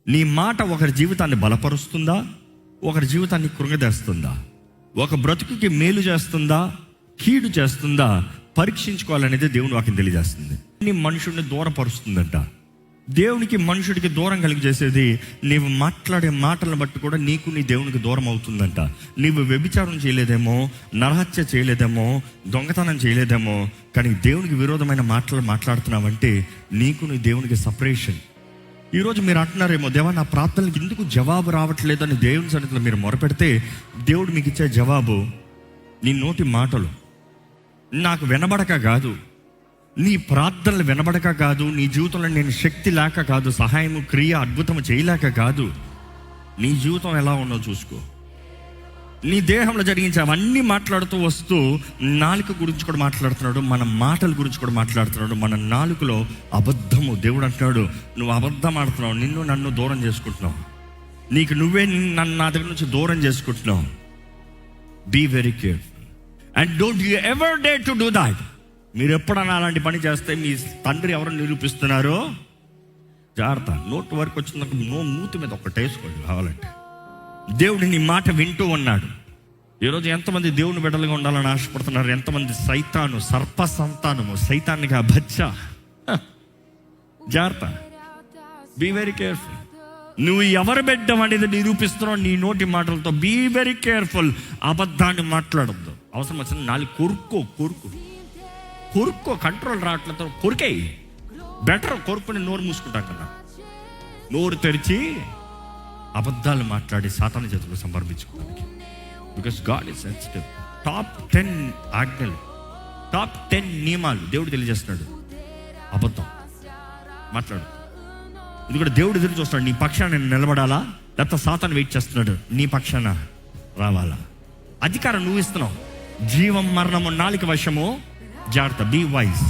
నీ మాట ఒకరి జీవితాన్ని బలపరుస్తుందా, ఒకరి జీవితాన్ని కృంగదేస్తుందా, ఒక బ్రతుకుకి మేలు చేస్తుందా, కీడు చేస్తుందా పరీక్షించుకోవాలనేది దేవుని వాక్యం తెలియజేస్తుంది. నీ మనుషుడిని దూరపరుస్తుందంట. దేవునికి మనుషుడికి దూరం కలిగి చేసేది నీవు మాట్లాడే మాటలను బట్టి కూడా నీకు నీ దేవునికి దూరం అవుతుందంట. నీవు వ్యభిచారం చేయలేదేమో, నరహత్య చేయలేదేమో, దొంగతనం చేయలేదేమో, కానీ దేవునికి విరోధమైన మాటలు మాట్లాడుతున్నావంటే నీకు నీ దేవునికి సపరేషన్. ఈరోజు మీరు అంటున్నారేమో, దేవా నా ప్రార్థనలకు ఎందుకు జవాబు రావట్లేదని దేవుని సన్నిధిలో మీరు మొరపెడితే దేవుడు మీకు ఇచ్చే జవాబు నీ నోటి మాటలు. నాకు వినబడక కాదు, నీ ప్రార్థనలు వినబడక కాదు, నీ జీవితంలో నేను శక్తి లేక కాదు, సహాయము క్రియ అద్భుతము చేయలేక కాదు. నీ జీవితం ఎలా ఉన్నో చూసుకో. నీ దేహంలో జరిగించే అవన్నీ మాట్లాడుతూ వస్తూ నాలుక గురించి కూడా మాట్లాడుతున్నాడు, మన మాటల గురించి కూడా మాట్లాడుతున్నాడు. మన నాలుకలో అబద్ధము. దేవుడు అంటున్నాడు, నువ్వు అబద్ధం ఆడుతున్నావు, నిన్ను నన్ను దూరం చేసుకుంటున్నావు, నీకు నువ్వే నన్ను నా దగ్గర నుంచి దూరం చేసుకుంటున్నావు. Be very careful and don't you ever dare to do that. మీరు ఎప్పుడన్నా అలాంటి పని చేస్తే మీ తండ్రి ఎవరు నిరూపిస్తున్నారో జాగ్రత్త. నోటి వరకు వచ్చినాక మూతి మీద ఒక్కటి వేసుకోండి కావాలంటే. దేవుడు నీ మాట వింటూ ఉన్నాడు. ఈరోజు ఎంతమంది దేవుని బిడ్డలుగా ఉండాలని ఆశపడుతున్నారు, ఎంతమంది సైతాను సర్ప సంతానము, సైతాన్నిగా బచ్చ. జాగ్రత్త, బీ వెరీ కేర్ఫుల్. నువ్వు ఎవరు బిడ్డ అనేది నిరూపిస్తున్నావు నీ నోటి మాటలతో. Be very careful. అబద్ధాన్ని మాట్లాడద్దు. అవసరం వచ్చిన నాలుగు కొరుక్కో కంట్రోల్ రావట్లతో కొరికాయి. బెటర్ కొరుకుని నోరు మూసుకుంటాం కదా. నోరు తెరిచి అబద్ధాలు మాట్లాడి సాతాను చేతులు సమర్పించుకోవడానికి. Because God is sensitive. Top 10 ఆజ్ఞలు, టాప్ 10 నియమాలు దేవుడు తెలియజేస్తున్నాడు. అబద్ధం మాట్లాడు. ఇది కూడా దేవుడు ఎదురు చూస్తున్నాడు. నీ పక్షాన నేను నిలబడాలా, లేకపోతే సాతాను వెయిట్ చేస్తున్నాడు నీ పక్షాన రావాలా? అధికారం నువ్వు ఇస్తున్నావు. జీవం మరణము నాలుక వశము. జాగ్రత్త, బీ వైజ్.